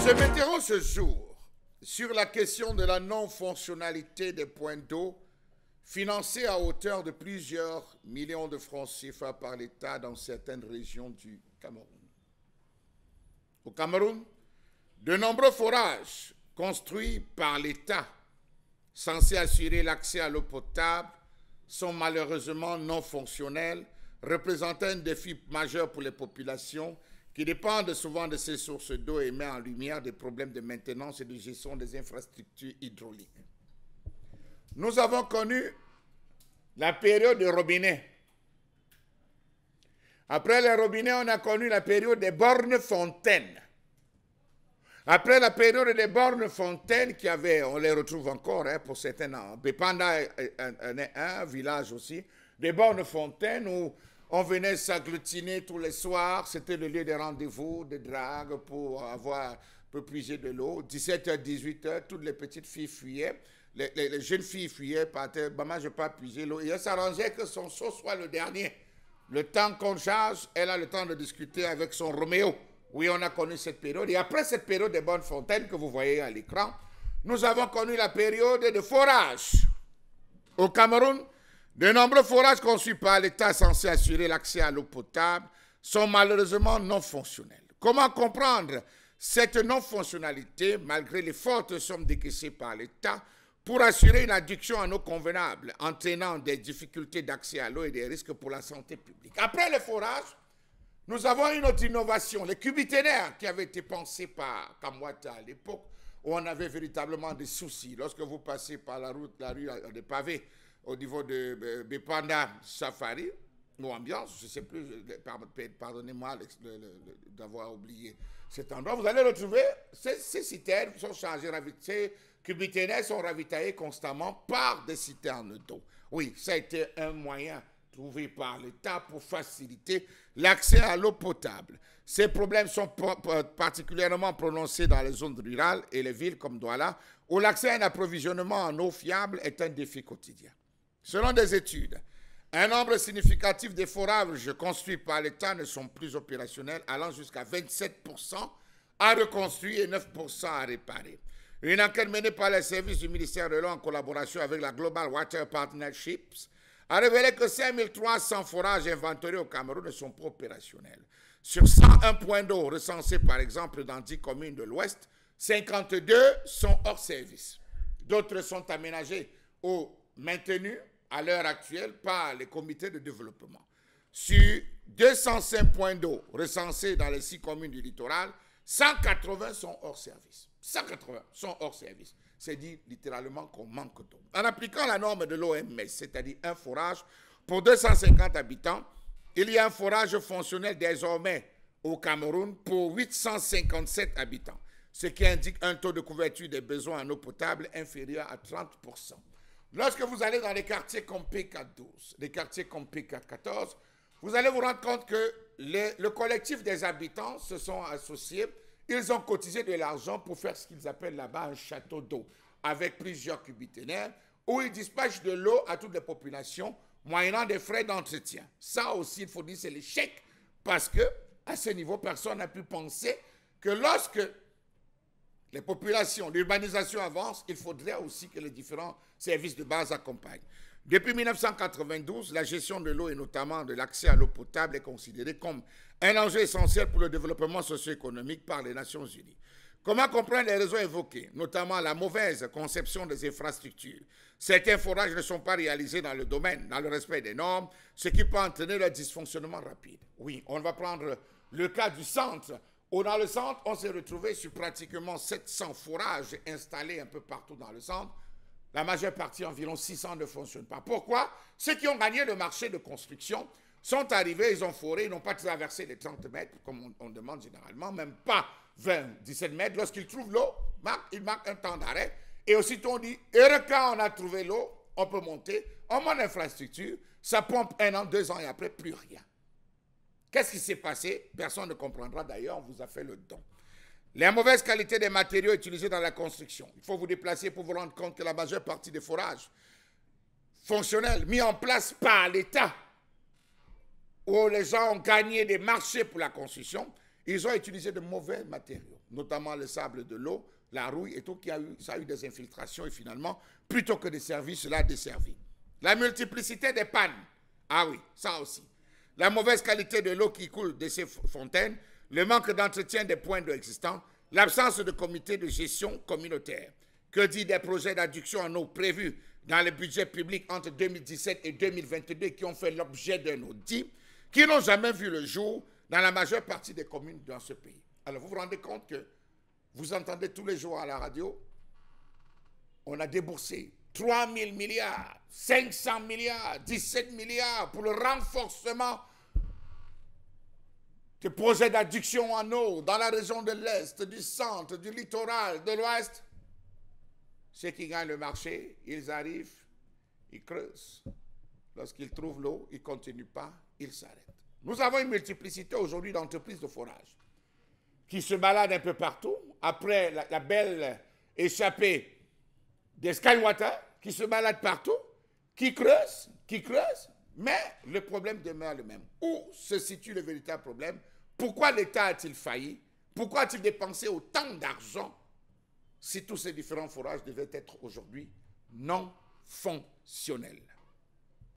Se mettrons ce jour sur la question de la non-fonctionnalité des points d'eau financés à hauteur de plusieurs millions de francs CFA par l'État dans certaines régions du Cameroun. Au Cameroun, de nombreux forages construits par l'État censés assurer l'accès à l'eau potable sont malheureusement non fonctionnels, représentant un défi majeur pour les populations qui dépendent souvent de ces sources d'eau et met en lumière des problèmes de maintenance et de gestion des infrastructures hydrauliques. Nous avons connu la période des robinets. Après les robinets, on a connu la période des bornes-fontaines. Après la période des bornes-fontaines, on les retrouve encore pour certains ans. Bepanda un village aussi, des bornes-fontaines où on venait s'agglutiner tous les soirs. C'était le lieu de rendez-vous, de drague pour puiser de l'eau. 17h, 18h, toutes les petites filles fuyaient. Les jeunes filles fuyaient, partaient. Maman, je ne vais pas puiser l'eau. Et elle s'arrangeait que son seau soit le dernier. Le temps qu'on charge, elle a le temps de discuter avec son Roméo. Oui, on a connu cette période. Et après cette période des bonnes fontaines que vous voyez à l'écran, nous avons connu la période de forage. Au Cameroun, de nombreux forages conçus par l'État censés assurer l'accès à l'eau potable sont malheureusement non fonctionnels. Comment comprendre cette non-fonctionnalité malgré les fortes sommes décaissées par l'État pour assurer une adduction en eau convenable, entraînant des difficultés d'accès à l'eau et des risques pour la santé publique? Après le forage, nous avons une autre innovation, les cubiténaires qui avaient été pensés par Kamwata à l'époque, où on avait véritablement des soucis. Lorsque vous passez par la rue des pavés, au niveau de Bepanda Safari, ou Ambiance, je ne sais plus, pardonnez-moi d'avoir oublié cet endroit, vous allez retrouver ces citernes sont changées, ces cubiténaires sont ravitaillés constamment par des citernes d'eau. Oui, ça a été un moyen trouvé par l'État pour faciliter l'accès à l'eau potable. Ces problèmes sont particulièrement prononcés dans les zones rurales et les villes comme Douala, où l'accès à un approvisionnement en eau fiable est un défi quotidien. Selon des études, un nombre significatif des forages construits par l'État ne sont plus opérationnels, allant jusqu'à 27% à reconstruire et 9% à réparer. Une enquête menée par les services du ministère de l'Eau en collaboration avec la Global Water Partnerships a révélé que 5300 forages inventoriés au Cameroun ne sont pas opérationnels. Sur 101 points d'eau recensés par exemple dans 10 communes de l'Ouest, 52 sont hors service. D'autres sont aménagés ou maintenus à l'heure actuelle par les comités de développement. Sur 205 points d'eau recensés dans les 6 communes du littoral, 180 sont hors service. 180 sont hors service. C'est dit littéralement qu'on manque d'eau. En appliquant la norme de l'OMS, c'est-à-dire un forage pour 250 habitants, il y a un forage fonctionnel désormais au Cameroun pour 857 habitants, ce qui indique un taux de couverture des besoins en eau potable inférieur à 30%. Lorsque vous allez dans les quartiers comme P412, les quartiers comme P414, vous allez vous rendre compte que le collectif des habitants se sont associés. Ils ont cotisé de l'argent pour faire ce qu'ils appellent là-bas un château d'eau, avec plusieurs cubiténaires, où ils dispatchent de l'eau à toutes les populations, moyennant des frais d'entretien. Ça aussi, il faut dire, c'est l'échec, parce que à ce niveau, personne n'a pu penser que lorsque les populations, l'urbanisation avance, il faudrait aussi que les différents services de base accompagnent. Depuis 1992, la gestion de l'eau et notamment de l'accès à l'eau potable est considérée comme un enjeu essentiel pour le développement socio-économique par les Nations Unies. Comment comprendre les raisons évoquées, notamment la mauvaise conception des infrastructures? Certains forages ne sont pas réalisés dans le domaine, dans le respect des normes, ce qui peut entraîner leur dysfonctionnement rapide. Oui, on va prendre le cas du centre. Dans le centre, on s'est retrouvé sur pratiquement 700 forages installés un peu partout dans le centre. La majeure partie, environ 600, ne fonctionnent pas. Pourquoi? Ceux qui ont gagné le marché de construction sont arrivés, ils ont foré, ils n'ont pas traversé les 30 mètres, comme on demande généralement, même pas 20, 17 mètres. Lorsqu'ils trouvent l'eau, ils marquent un temps d'arrêt. Et aussitôt on dit, et quand on a trouvé l'eau, on peut monter. On monte l'infrastructure, ça pompe 1 an, 2 ans et après, plus rien. Qu'est-ce qui s'est passé? Personne ne comprendra d'ailleurs, on vous a fait le don. La mauvaise qualité des matériaux utilisés dans la construction. Il faut vous déplacer pour vous rendre compte que la majeure partie des forages fonctionnels mis en place par l'État, où les gens ont gagné des marchés pour la construction, Ils ont utilisé de mauvais matériaux, notamment le sable de l'eau, la rouille et tout, ça a eu des infiltrations et finalement, plutôt que de servir, cela a desservi. La multiplicité des pannes, ah oui, ça aussi. La mauvaise qualité de l'eau qui coule de ces fontaines, le manque d'entretien des points d'eau existants, l'absence de comité de gestion communautaire. Que dit des projets d'adduction en eau prévus dans le budget public entre 2017 et 2022 qui ont fait l'objet d'un audit, qui n'ont jamais vu le jour dans la majeure partie des communes dans ce pays. Alors vous vous rendez compte que vous entendez tous les jours à la radio, on a déboursé 3 000 milliards, 500 milliards, 17 milliards pour le renforcement des projets d'adduction en eau dans la région de l'Est, du centre, du littoral, de l'Ouest. Ceux qui gagnent le marché, ils arrivent, ils creusent. Lorsqu'ils trouvent l'eau, ils ne continuent pas, ils s'arrêtent. Nous avons une multiplicité aujourd'hui d'entreprises de forage qui se baladent un peu partout, après la belle échappée des Skywater, qui se baladent partout, qui creusent, mais le problème demeure le même. Où se situe le véritable problème? Pourquoi l'État a-t-il failli? Pourquoi a-t-il dépensé autant d'argent si tous ces différents forages devaient être aujourd'hui non fonctionnels?